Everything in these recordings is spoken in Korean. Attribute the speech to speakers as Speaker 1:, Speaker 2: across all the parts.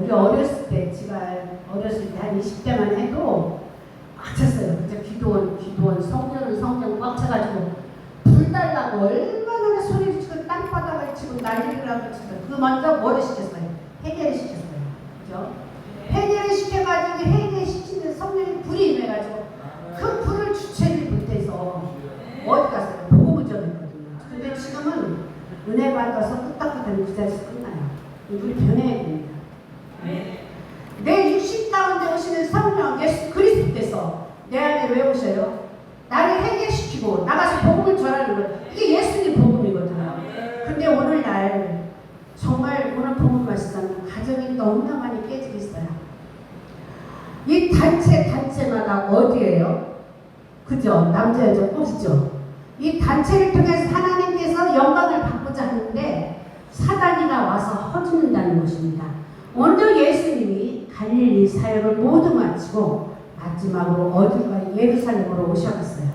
Speaker 1: 우리 어렸을 때, 제가 어렸을 때 한 20대만 해도 꽉 찼어요. 진짜 기도원, 성전 꽉 차가지고 불 달라고 얼마나 소리를 치고 땅바닥을 치고 난리를 하고 치고 그 먼저 뭐를 시켰어요? 해결을 시켰어요. 그죠? 해결을 시켜가지고 해결시키는 성령의 불이 임해가지고 그 불을 주체를 못해서 어디 갔어요? 복음을 전했거든요. 근데 지금은 은혜 받아서 끄떡끄떡 그 자리에서 끝나요. 우리 변해야 됩니다. 내 육신 가운데 오시는 성령 예수 그리스도께서 내 안에 왜 오셔요? 나를 해결시키고 나가서 복음을 전하는 거예요. 이게 예수님 복음이거든요. 근데 오늘날 정말 오늘 복음 말씀 가정이 너무나 많이 깨지고 있어요. 이 단체마다 어디예요? 그죠? 남자 여자 꼭이죠. 이 단체를 통해서 하나님께서 영광을 받고자 하는데 사단이가 와서 허짓는다는 것입니다. 오늘 예수님이 갈릴리 사역을 모두 마치고 마지막으로 어디가 예루살렘으로 오셔갔어요.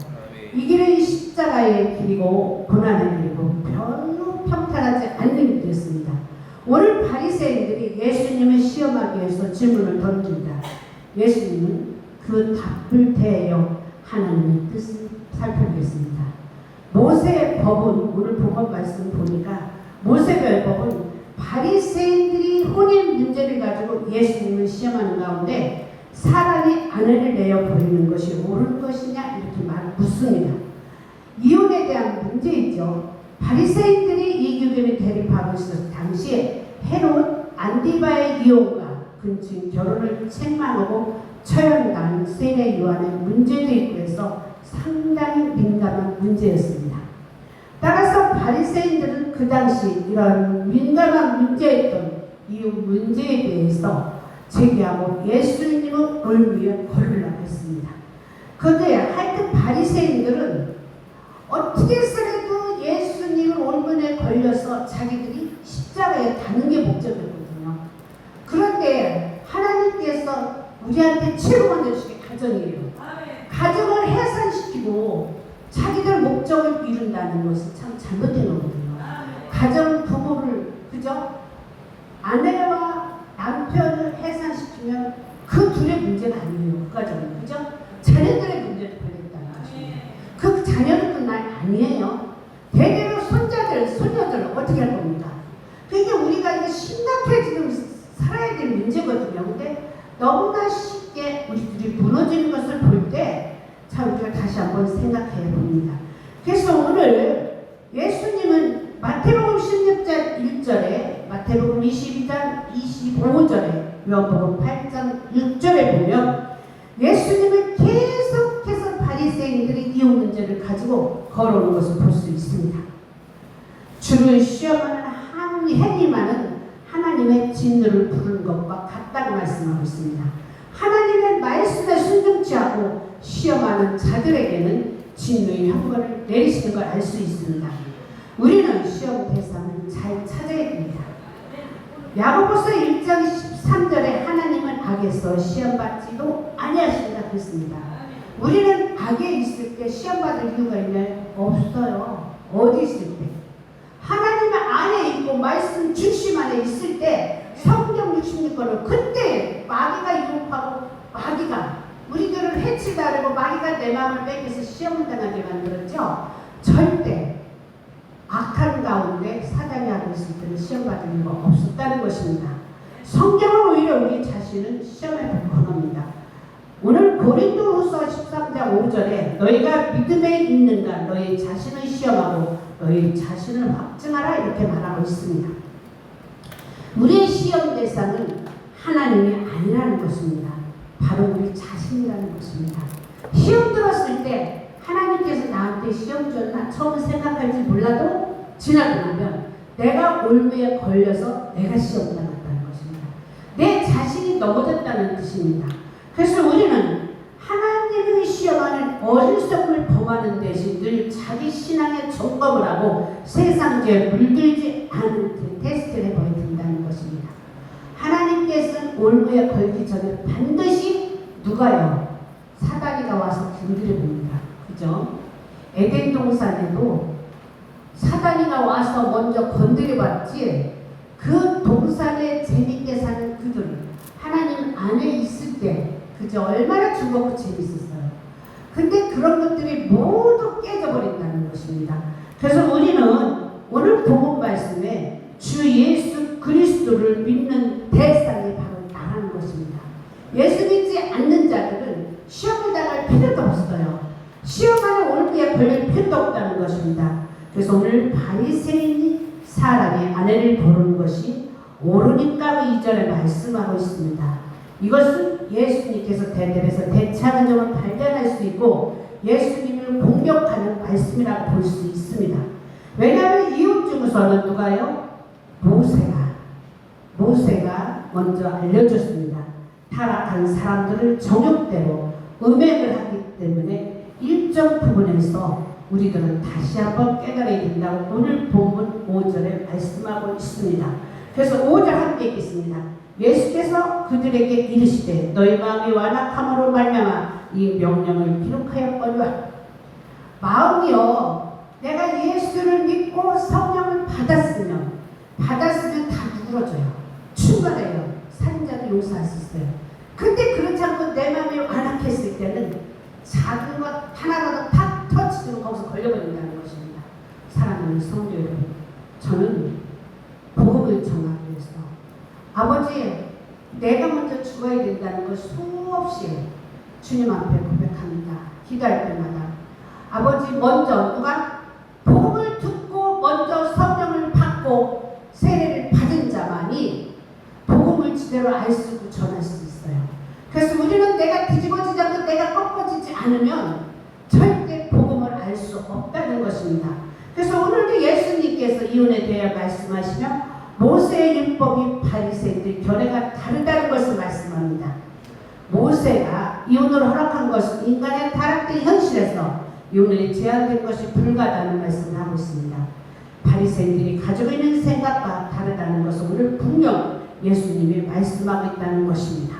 Speaker 1: 이 길은 십자가의 길이고 고난의 길이고 별로 평탄하지 않는 길이었습니다. 오늘 바리새인들이 예수님을 시험하기 위해서 질문을 던집니다. 예수님은 그 답을 대하여 하나님의 뜻을 살펴보겠습니다. 모세의 법은 오늘 복음 말씀 보니까 모세의 법은 바리새인들이 혼인 문제를 가지고 예수님을 시험하는 가운데 사람이 아내를 내어 버리는 것이 옳은 것이냐 이렇게 묻습니다. 이혼에 대한 문제이죠. 바리새인들이 이교견을 대립하고 있었을 당시에 헤롯 안디바의 이혼과 근친 결혼을 책망하고 처형당한 세례 요한의 문제도 있고 해서 상당히 민감한 문제였습니다. 따라서 바리새인들은 그 당시 이런 민감한 문제였던 이 문제에 대해서 제기하고 예수님은 올무에 걸으려고 했습니다. 그런데 하여튼 바리새인들은 어떻게 해서라도 예수님을 올문에 걸려서 자기들이 십자가에 다는 게 목적이었거든요. 그런데 하나님께서 우리한테 최고 먼저 주신 가정이에요. 가정을 해산시키고 자기들 목적을 이룬다는 것은 참 잘못된 거거든요. 가정 부모를 그죠? 아내와 남편을 해산시키면 그 둘의 문제가 아니에요. 그 가정은 그죠? 자녀들의 문제도 걸렸다는 것입니다. 그 자녀는 끝날 아니에요. 대대로 손자들, 손녀들 어떻게 할 겁니까? 그러니까 우리가 이게 심각해 지금 살아야 될 문제거든요. 근데 너무나 쉽게 우리들이 무너지는 것을 볼 때 참 우리가 다시 한번 생각해 봅니다. 그래서 오늘 예수님은 마태복음 16장 1절에 마태복음 22장 25절에 요한복음 8장 6절에 보면 예수님은 계속해서 바리새인들이 이혼 문제를 가지고 걸어오는 것을 볼 수 있습니다. 주를 시험하는 한 행위만은 하나님의 진노를 부르는 것과 같다고 말씀하고 있습니다. 하나님의 말씀에 순종치 않고 시험하는 자들에게는 진노의 형벌을 내리시는 걸 알 수 있습니다. 우리는 시험 대상을 잘 찾아야 됩니다. 야고보서 1장 13절에 하나님은 악에서 시험받지도 아니하신다 그랬습니다. 우리는 악에 있을 때 시험받을 이유가 있나요? 없어요. 어디 있을 때? 하나님 안에 있고 말씀 중심 안에 있을 때 성경 66권을 그때 마귀가 유혹하고 마귀가 우리들을 해치다 그러고 마귀가 내 마음을 뺏겨서 시험을 당하게 만들었죠. 절대 악한 가운데 사단이 하고 있을 때는 시험받을 이유가 없었다는 것입니다. 성경은 오히려 우리 자신을 시험에 권합니다. 오늘 고린도후서 13장 5절에 너희가 믿음에 있는가 너희 자신을 시험하고 너희 자신을 확증하라 이렇게 말하고 있습니다. 우리의 시험 대상은 하나님이 아니라는 것입니다. 바로 우리 자신이라는 것입니다. 시험 들었을 때 하나님께서 나한테 시험 줬나 처음 생각할지 몰라도 지나고 나면 내가 올무에 걸려서 내가 시험 당했다는 것입니다. 내 자신이 넘어졌다는 뜻입니다. 그래서 우리는 하나님을 시험하는 어리석음을 범하는 대신 늘 자기 신앙에 점검을 하고 세상에 물들지 않은 테스트를 해봐야 된다는 것입니다. 하나님께서는 올무에 걸기 전에 반드시 누가요? 사단이가 와서 길들여 봅니다. 그죠? 에덴 동산에도 사단이가 와서 먼저 건드려 봤지 그 동산에 재밌게 사는 그들 그죠? 얼마나 즐겁고 재밌었어요. 근데 그런 것들이 모두 깨져버린다는 것입니다. 그래서 우리는 오늘 복음 말씀에 주 예수 그리스도를 믿는 대상이 바로 나라는 것입니다. 예수 믿지 않는 자들은 시험을 당할 필요도 없어요. 시험 안에 올기에 걸릴 필요도 없다는 것입니다. 그래서 오늘 바리새인이 사람의 아내를 보는 것이 옳으니까 이전에 말씀하고 있습니다. 이것은 예수님께서 대접에서 대차는 점을 발견할 수 있고 예수님을 공격하는 말씀이라고 볼 수 있습니다. 왜냐하면 이웃중에서는 누가요? 모세가 먼저 알려줬습니다. 타락한 사람들을 정욕대로 음행을 하기 때문에 일정 부분에서 우리들은 다시 한번 깨달아야 된다고 오늘 본문 5절에 말씀하고 있습니다. 그래서 5절 함께 읽겠습니다. 예수께서 그들에게 이르시되 너희 마음이 완악함으로 말미암아 이 명령을 기록하였거니와 마음이요 내가 예수를 믿고 성령을 받았으면 다 누그러져요. 충만해요. 살인자도 용서할 수 있어요. 근데 그렇지 않고 내 마음이 완악했을 때는 작은 것 하나라도 탁 터치면 거기서 걸려버린다는 것입니다. 사랑하는 성도 여러분, 저는 복음을 전하기 위해서 아버지 내가 먼저 죽어야 된다는 걸 수없이 주님 앞에 고백합니다. 기도할 때마다 아버지 먼저 누가 복음을 듣고 먼저 성령을 받고 세례를 받은 자만이 복음을 제대로 알 수 있고 전할 수 있어요. 그래서 우리는 내가 뒤집어지지 않고 내가 꺾어지지 않으면 절대 복음을 알 수 없다는 것입니다. 그래서 오늘도 예수님께서 이혼에 대해 말씀하시며 모세의 율법이 바리새인들 견해가 다르다는 것을 말씀합니다. 모세가 이혼을 허락한 것은 인간의 타락된 현실에서 이혼이 제한된 것이 불가하다는 말씀을 하고 있습니다. 바리새인들이 가지고 있는 생각과 다르다는 것을 오늘 분명 예수님이 말씀하고 있다는 것입니다.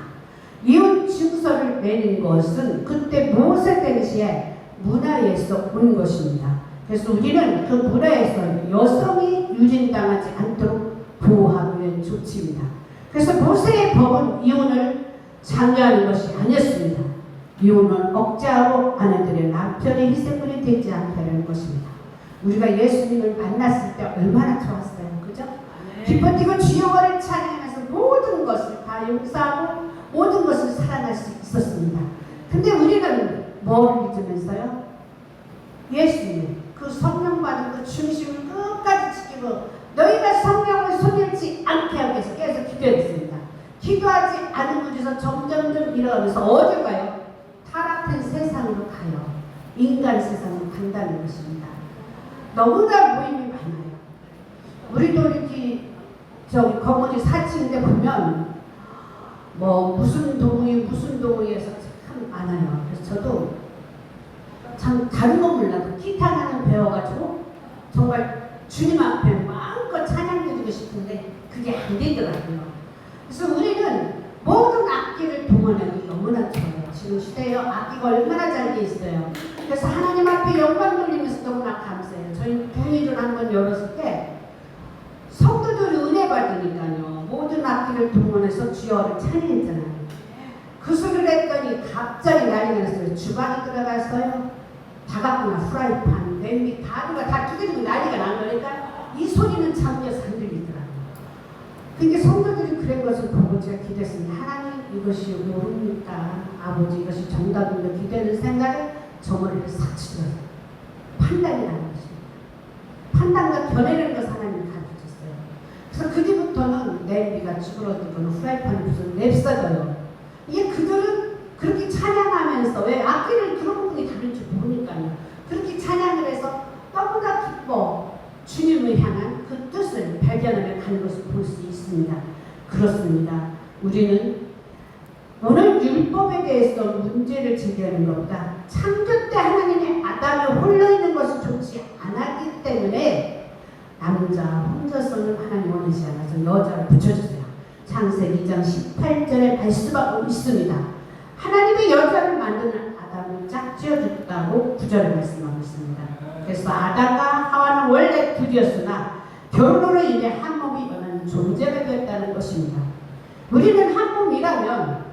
Speaker 1: 이혼 증서를 내는 것은 그때 모세 당시에 문화에서 온 것입니다. 그래서 우리는 그 문화에서 여성이 유린당하지 않도록 보호하기 위한 조치입니다. 그래서 모세의 법은 이혼을 장려하는 것이 아니었습니다. 이혼은 억제하고 아내들의 남편의 희생물이 되지 않게 하는 것입니다. 우리가 예수님을 만났을 때 얼마나 좋았어요. 그죠? 기뻐 뛰고 주여를 찬양하면서 모든 것을 다 용서하고 모든 것을 사랑할 수 있었습니다. 근데 우리는 뭐를 잊으면서요? 예수님, 그 성령 받은 그 중심을 끝까지 지키고 너희가 성령을 손잃지 않게 하기 위해서 계속 기도했습니다. 기도하지 않은 곳에서 점점점 잃어가면서 어디 가요? 타락한 세상으로 가요. 인간 세상으로 간다는 것입니다. 너무나 모임이 많아요. 우리도 이렇게 저기 건물이 4층인데 보면 뭐 무슨 동의에서 참 많아요. 그래서 저도 참 다른 건 몰라도 기타 하나는 배워가지고 정말 주님 앞에 마음껏 찬양드리고 싶은데 그게 안 되더라고요. 그래서 우리는 모든 악기를 동원하기 너무나 좋아요. 지금 시대에 악기가 얼마나 잘 돼 있어요. 그래서 하나님 앞에 영광 돌리면서 너무나 감사해요. 저희 부의를 한번 열었을 때 성도들이 은혜 받으니까요. 모든 악기를 동원해서 주여를 찬양했잖아요. 그 소리를 했더니 갑자기 난리가 났어요. 주방에 들어갔어요. 다 갖구나. 프라이팬, 냄비 다 두드리고 난리가 난 거니까 이 소리는 잠겨서 안 들리더라고요. 그러니까 성도들이 그런 것을 보고 제가 기도했습니다. 하나님 이것이 옳습니까? 아버지 이것이 정답입니다. 기도하는 생각에 저 머리를 싹 치더라고요. 판단이 나는 것입니다. 판단과 견해라는 것을 하나님이 가르쳐줬어요. 그래서 그 뒤부터는 냄비가 찌그러지거나 프라이팬이 무슨 냅싸져요. 이게 그들은 그렇게 찬양하면서 왜 악기를 그런 부분이 다른 줄 모르니까요. 그렇게 찬양을 해서 너무나 기뻐 주님을 향한 그 뜻을 발견하며 가는 것을 볼 수 있습니다. 그렇습니다. 우리는 오늘 율법에 대해서 문제를 제기하는 것보다 창조 때 하나님이 아담이 홀로 있는 것을 좋지 않았기 때문에 남자 혼자서는 하나님 원하지 않아서 여자를 붙여주세요. 창세기 2장 18절에 말씀하고 있습니다. 하나님이 여자를 만드는 아담을 짝지어줬다고 9절에 말씀하고 있습니다. 그래서 아담과 하와는 원래 둘이었으나 결혼으로 인해 한 몸이 변한 존재가 되었다는 것입니다. 우리는 한 몸이라면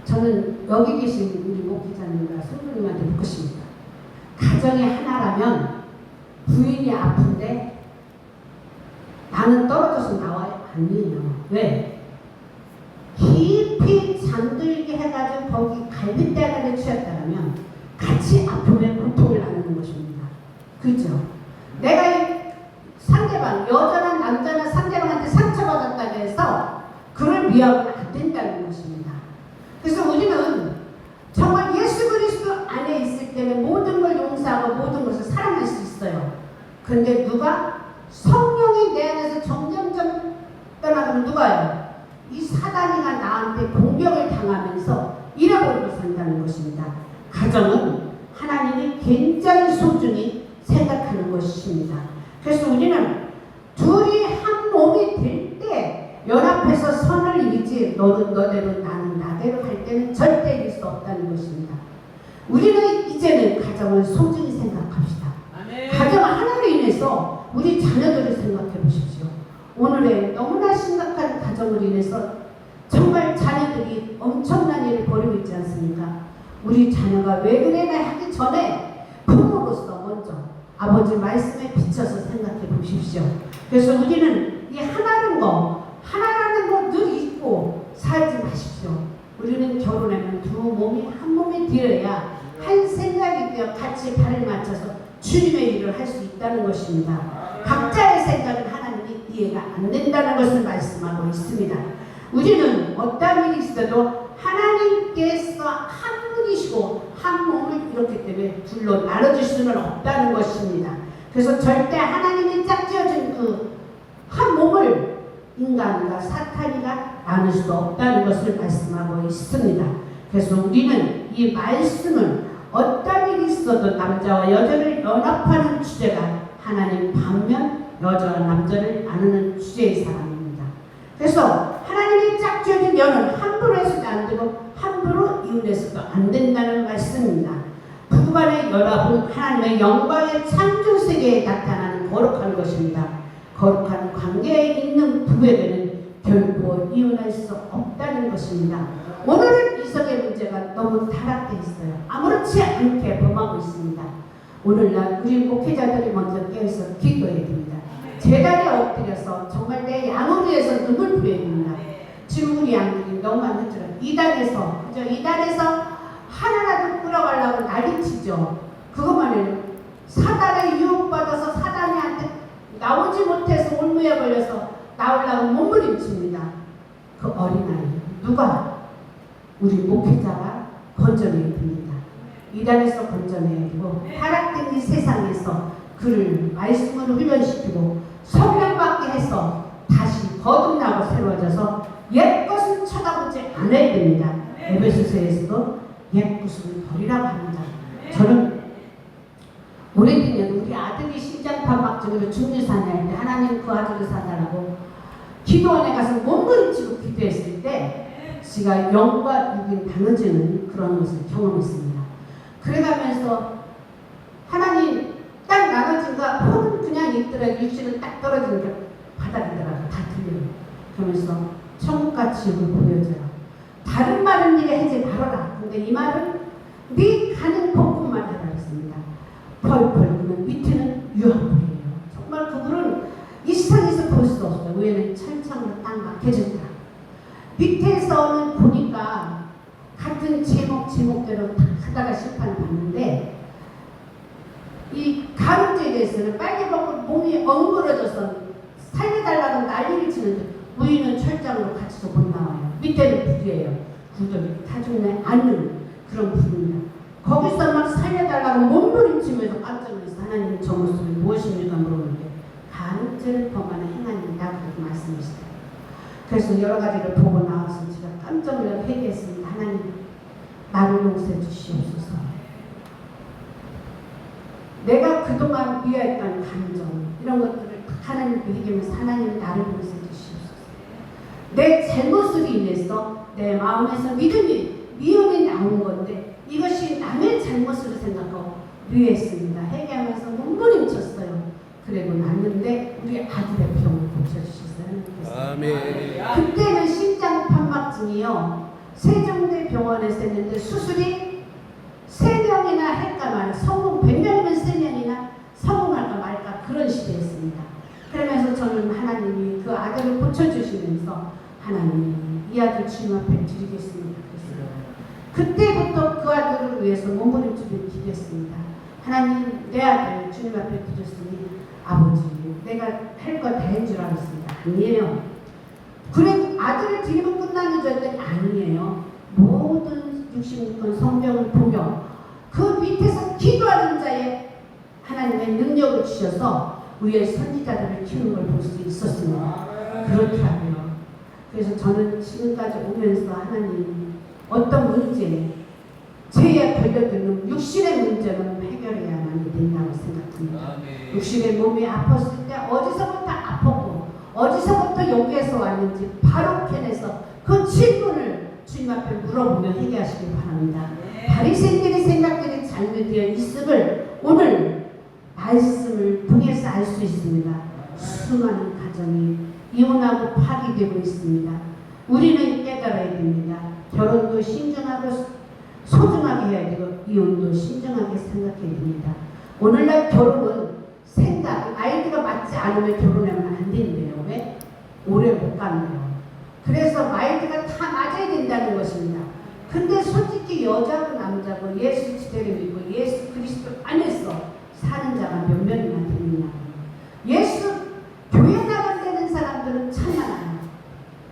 Speaker 1: 저는 여기 계신 우리 목회자님과 성도님한테 묻고 싶습니다. 가정이 하나라면 부인이 아픈데 나는 떨어져서 나와야 아니에요. 왜? 깊이 잠들게 해가지고 거기 갈빗대가리에 취했다면 같이 아픔의 고통을 나누는 것입니다. 그죠? 내가 상대방, 여자나 남자나 상대방한테 상처받았다고 해서 그를 미워하면 안 된다는 것입니다. 그래서 우리는 정말 예수 그리스도 안에 있을 때는 모든 걸 용서하고 모든 것을 사랑할 수 있어요. 그런데 누가 성령이 내 안에서 점점점 떠나가면 누가요? 이 사단이가 나한테 공격을 당하면서 잃어버리고 산다는 것입니다. 가정은 하나님이 굉장히 소중히 생각하는 것입니다. 그래서 우리는 둘이 한 몸이 될 때 연합해서 선을 이루지 너는 너대로 나는 나대로 할 때는 절대 이길 수 없다는 것입니다. 우리는 이제는 가정을 소중히 생각합시다. 가정 하나로 인해서 우리 자녀들을 생각해 보십시오. 오늘의 너무나 심각한 가정으로 인해서 정말 자녀들이 엄청난 일을 벌이고 있지 않습니까? 우리 자녀가 왜 그래나 하기 전에 부모로서 먼저 아버지 말씀에 비춰서 생각해 보십시오. 그래서 우리는 이 하나라는 거 늘 잊고 살지 마십시오. 우리는 결혼하면 두 몸이 한 몸이 되어야 한 생각이 되어 같이 발을 맞춰서 주님의 일을 할 수 있다는 것입니다. 각자의 생각은 하나님이 이해가 안 된다는 것을 말씀하고 있습니다. 우리는 어떤 일이 있어도 하나님께서 한 분이시고 한 몸을 이렇기 때문에 둘로 나눠줄 수는 없다는 것입니다. 그래서 절대 하나님이 짝지어준 그 한 몸을 인간과 사탄이가 나눌 수 없다는 것을 말씀하고 있습니다. 그래서 우리는 이 말씀을 어떤 일이 있어도 남자와 여자를 연합하는 주제가 하나님 반면 여자와 남자를 나누는 주제의 사람입니다. 그래서 하나님이 짝지어진 연은 함부로 해서도 안 되고 함부로 이혼해서도 안 된다는 말씀입니다. 부부간의 연합은 하나님의 영광의 창조 세계에 나타나는 거룩한 것입니다. 거룩한 관계에 있는 부부에게는 결코 이혼할 수 없다는 것입니다. 오늘은 이성의 문제가 너무 타락되어 있어요. 아무렇지 않게 범하고 있습니다. 오늘날 우리 목회자들이 먼저 깨어서 기도해야 됩니다. 제자리에 엎드려서 정말 내 양을 위해서 눈물 뿌려야 됩니다. 지금 우리 양들이 너무 안 듣더라. 이단에서 하나라도 끌어가려고 난리치죠. 그것만 해도 사단에 유혹받아서 사단이한테 나오지 못해서 올무에 걸려서 나오려고 몸부림칩니다. 그 어린아이 누가? 우리 목회자가 건져내야 됩니다. 이단에서 건져내야 되고 타락된 이 세상에서 그를 말씀으로 훈련시키고 성령받게 해서 다시 거듭나고 새로워져서 옛것은 쳐다보지 않아야 됩니다. 에베소서에서도 옛것을 버리라고 합니다. 저는 오래되면 우리 아들이 심장판막증으로 중류산에 할 때 하나님 그 아들을 사달라고 기도원에 가서 몸부림치고 기도했을 때 지가 영과 육이 나눠지는 그런 것을 경험했습니다. 그래가면서 하나님 딱 나눠진가 혼은 그냥 있더라도 육신은 딱 떨어지니까 바닥이더라도 다 들려요. 그러면서 천국과 지옥을 보여줘요. 다른 말은 네가 하지 말아라. 근데 이 말은 네 가는 복음만 해라 했습니다. 펄펄 부는 밑에는 유황불이에요. 정말 그분은 이 세상에서 볼 수 없어요. 위에는 철창으로 딱 막혀졌다. 밑에서는 보니까 같은 제목대로 다 하다가 심판을 받는데 이 가늠죄에 대해서는 빨개벗고 몸이 엉그러져서 살려달라고 난리를 치는데 위에는 철장으로 같이서 못 나와요. 밑에는 불이에요. 구덩이 타죽네 않는 그런 불입니다. 거기서 막 살려달라고 몸부림치면서 깜짝 놀라서 하나님 저 모습이 무엇입니까 물어보는데 가늠죄를 범하는 행함이다 그렇게 말씀하시더라고요. 그래서 여러 가지를 보고 나와서 제가 깜짝 놀라 회개했습니다. 하나님 나를 용서해 주시옵소서. 내가 그동안 미워했던 감정 이런 것들을 하나님께 회개하면서 하나님 나를 용서해 주시옵소서. 내 잘못으로 인해서 내 마음에서 미움이 나온 건데 이것이 남의 잘못으로 생각하고 미워했습니다. 회개하면서 몸부림쳤어요. 그리고 났는데 우리 아들의 병을 고쳐주셨어요.
Speaker 2: 아멘.
Speaker 1: 그때는 심장판막증이요 세종대 병원에 병원에서 했는데 수술이 3명이나 할까 말까, 성공 100명이면 3명이나 성공할까 말까 그런 시대였습니다. 그러면서 저는 하나님이 그 아들을 고쳐주시면서 하나님 이 아들 주님 앞에 드리겠습니다. 그때부터 그 아들을 위해서 몸부림치고 기도했습니다. 하나님 내 아들 주님 앞에 드렸으니 아버지 내가 할 거 다 한 줄 알았습니다. 아니에요. 그래 아들을 드리면 끝나는 줄 알았더니 아니에요. 모든 66권 성경을 보며 그 밑에서 기도하는 자의 하나님의 능력을 주셔서 우리의 선지자들을 키우는 걸 볼 수 있었습니다. 그렇더라고요. 그래서 저는 지금까지 오면서 하나님 어떤 문제, 죄에 걸려드는 육신의 문제는 해결해야만 된다고 생각합니다. 육신의 몸이 아팠을 때 어디서부터 아팠고 어디서부터 여기에서 왔는지 바로 캐내서 그 질문을 주님 앞에 물어보며 해결하시기 바랍니다. 바리새인들의 생각들이 잘못되어 있음을 오늘 말씀을 통해서 알 수 있습니다. 수많은 가정이 이혼하고 파기되고 있습니다. 우리는 깨달아야 됩니다. 결혼도 신중하고 소중하게 해야 되고 이혼도 신중하게 생각해야 됩니다. 오늘날 결혼은 생각, 아이디가 맞지 않으면 결혼하면 안 된대요. 왜? 오래 못 간대요. 그래서 아이디가 다 맞아야 된다는 것입니다. 근데 솔직히 여자고 남자고 예수 지대를 믿고 예수 그리스도 안에서 사는 자가 몇 명이나 되느냐. 예수 교회 나간다는 사람들은 참 많아요.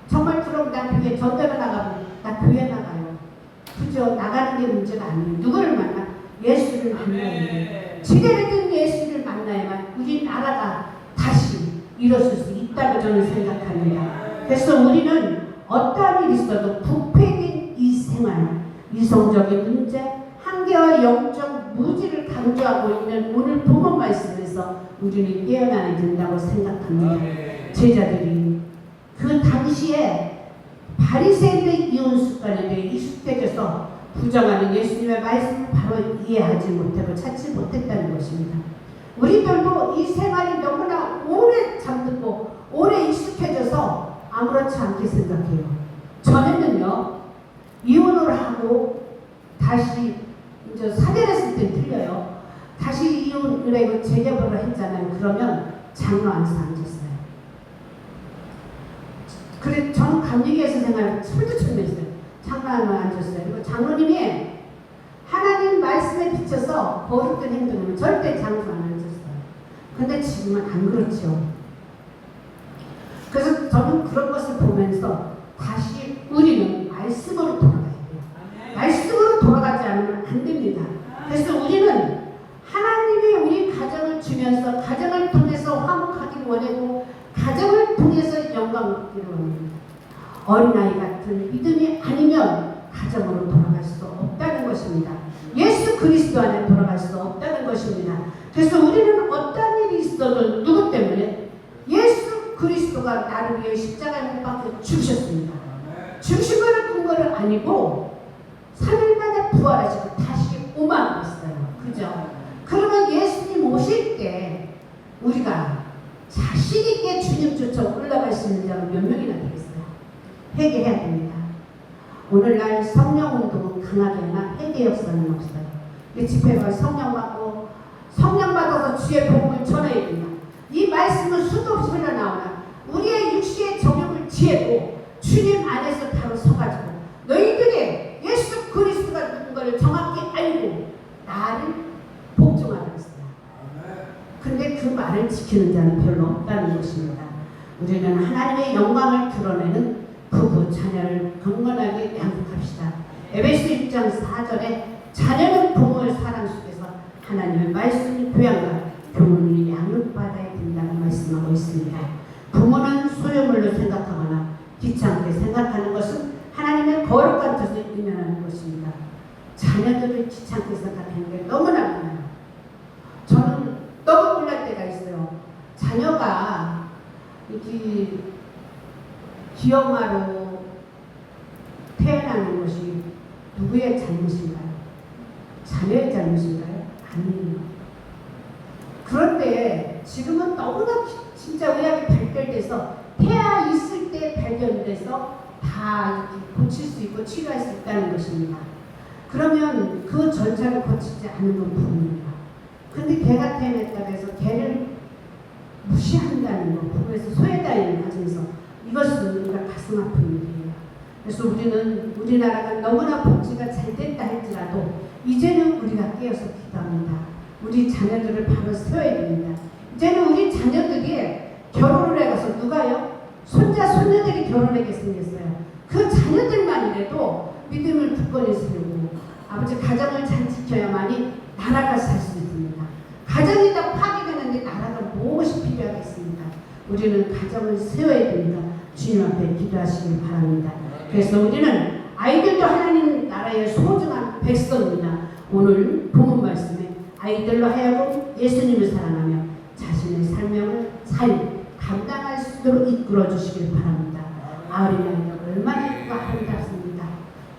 Speaker 1: 정말 그럼 나 교회 전대로 나가면 나 교회 나가요. 그죠? 나가는 게 문제가 아니에요. 누구를 만나? 예수를 만나야 돼. 지대를 든 예수를 만나야만 우리 나라가 다시 일어설 수 있다고 저는 생각합니다. 그래서 우리는 어떠한 일이 있어도 부패된 이 생활, 이성적인 문제, 한계와 영적 무지를 강조하고 있는 오늘 본문 말씀에서 우리는 깨어나야 된다고 생각합니다. 제자들이 그 당시에 바리새인의 이혼 습관에 대해 익숙해져서 부정하는 예수님의 말씀을 바로 이해하지 못하고 찾지 못했다는 것입니다. 우리들도 이 생활이 너무나 오래 잠들고 오래 익숙해져서 아무렇지 않게 생각해요. 전에는요, 이혼을 하고 다시 이제 사별했을 때 틀려요. 다시 이혼을 하고 재개발을 했잖아요. 그러면 장로 안에서 앉았어요. 그래 저는 감리교에서 생활을 철두철미했어요. 장로 안에 앉았어요. 그리고 장로님이 하나님 말씀에 비춰서 거룩된 행동하면 절대 장로 안 앉았어요. 근데 지금은 안 그렇죠. 그래서 저는 그런 것을 보면서 다시 우리는 말씀으로 돌아가야 돼요. 말씀으로 돌아가지 않으면 안 됩니다. 그래서 우리는 하나님이 우리 가정을 주면서 가정을 통해서 화목하기를 원하고 가정을 통해서 영광을 얻기를 원합니다. 어린아이 같은 믿음이 아니면 가정으로 돌아갈 수 없다는 것입니다. 예수 그리스도 안에 돌아갈 수 없다는 것입니다. 그래서 우리는 어떤 일이 있어도 누구 때문에? 예수 그리스도가 나를 위해 십자가에 못 박혀 죽으셨습니다. 죽으신 거는 근거는 아니고 3일 만에 부활하시고 다시 오만하셨어요. 그죠? 그러면 예수님 오실 때 우리가 자신 있게 주님 쫓아 올라갈 수 있는 자가 몇 명이나 되겠어요? 회개해야 됩니다. 오늘날 성령 운동은 강하게 하나 회개 역사는 없어요. 집회가 성령 받고 성령 받아서 주의 복음을 전해야 된다. 이 말씀은 수도 없이 흘러나오나 우리의 육신의 정욕을 지혜고 주님 안에서 바로 서가지고 너희들이 예수 그리스도가 누군가를 정확히 알고 나를 복종하라 했어요. 근데 그 말을 지키는 자는 별로 없다는 것입니다. 우리는 하나님의 영광을 드러내는 부부 자녀를 건강하게 양육합시다. 에베소 6장 4절에 자녀는 부모의 사랑 속에서 하나님의 말씀 교양과 교훈을 양육받아야 된다고 말씀하고 있습니다. 부모는 소유물로 생각하거나 귀찮게 생각하는 것은 하나님의 거룩한 뜻을 의미하는 것입니다. 자녀들을 귀찮게 생각하는 게 너무나 많아요. 저는 너무 놀랄 때가 있어요. 자녀가 이렇게 기형아로 태어나는 것이 누구의 잘못인가요? 자녀의 잘못인가요? 아니에요. 그런데 지금은 너무나 진짜 의학이 발달돼서 태아 있을 때 발견돼서 다 이렇게 고칠 수 있고 치료할 수 있다는 것입니다. 그러면 그 절차를 거치지 않는 건 부부입니다. 근데 개가 태어났다고 해서 개를 무시한다는 것, 부부에서 소외다니는 과정에서 이것은 우리가 가슴 아픈 일이에요. 그래서 우리는 우리나라가 너무나 복지가 잘 됐다 할지라도 이제는 우리가 깨어서 기도합니다. 우리 자녀들을 바로 세워야 됩니다. 이제는 우리 자녀들이 결혼을 해가서 누가요? 손자, 손녀들이 결혼하게 생겼어요. 그 자녀들만이라도 믿음을 굳건히 세우고 아버지 가정을 잘 지켜야만이 나라가 살 수 있습니다. 가정이 다 파괴되는데 나라가 무엇이 필요하겠습니까? 우리는 가정을 세워야 됩니다. 주님 앞에 기도하시길 바랍니다. 그래서 우리는 아이들도 하나님 나라의 소중한 백성입니다. 오늘 본문 말씀에 아이들로 하여금 예수님을 사랑하며 자신의 삶 감당할 수 있도록 이끌어 주시길 바랍니다. 아우리는 얼마나 아름답습니다.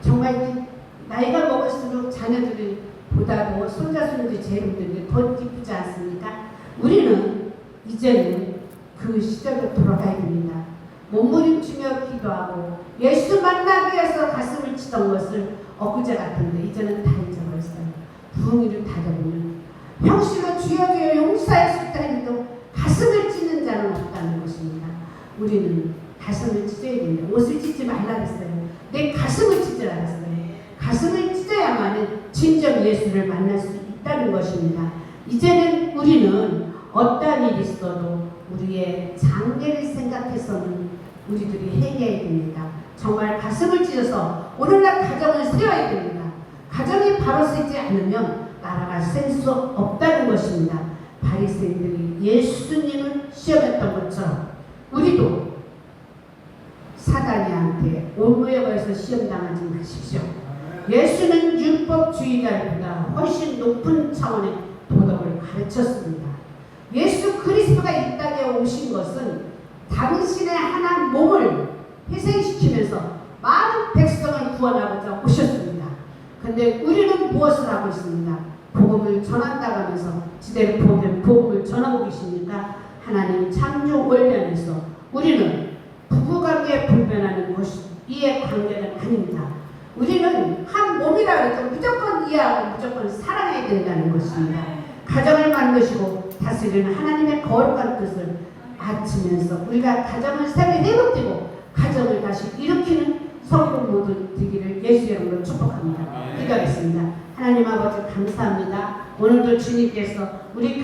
Speaker 1: 정말 나이가 먹을수록 자녀들이 보다도 손자 손녀들이 제일 힘든데 더 기쁘지 않습니까? 우리는 이제는 그 시절로 돌아가야 됩니다. 몸부림치며 기도하고 예수 만나기 위해서 가슴을 치던 것을 엊그제 같은데 이제는 다 잊어버렸어요. 부흥이를 다져보면 형식으로 주여 용서할 수 있다 해도 가슴을 찢는 자는 없다는 것입니다. 우리는 가슴을 찢어야 됩니다. 옷을 찢지 말라 했어요. 내 가슴을 찢으라 했어요. 가슴을 찢어야만 진정 예수를 만날 수 있다는 것입니다. 이제는 우리는 어떠한 일이 있어도 우리의 장래를 생각해서는 우리들이 행해야 됩니다. 정말 가슴을 찢어서 오늘날 가정을 세워야 됩니다. 가정이 바로 서지 않으면 나라가 셀 수 없다는 것입니다. 바리새인들이 예수님을 시험했던 것처럼 우리도 사단이한테 온무에 걸려서 시험당하지 마십시오. 예수는 율법주의자보다 훨씬 높은 차원의 도덕을 가르쳤습니다. 예수 그리스도가 이 땅에 오신 것은 당신의 하나님 몸을 희생시키면서 많은 백성을 구원하고자 오셨습니다. 그런데 우리는 무엇을 하고 있습니다? 복음을 전한다고 하면서 지대로 복음을 전하고 계십니까? 하나님 창조 원리안에서 우리는 부부관계에 불변하는 것이 이해 관계는 아닙니다. 우리는 한 몸이라 해서 무조건 이해하고 무조건 사랑해야 된다는 것입니다. 가정을 만드시고 다스리는 하나님의 거룩한 뜻을 아치면서 우리가 가정을 새로 회복되고 가정을 다시 일으키는 성도 모두 되기를 예수 이름으로 축복합니다. 기도하겠습니다. 하나님 아버지 감사합니다. 오늘도 주님께서 우리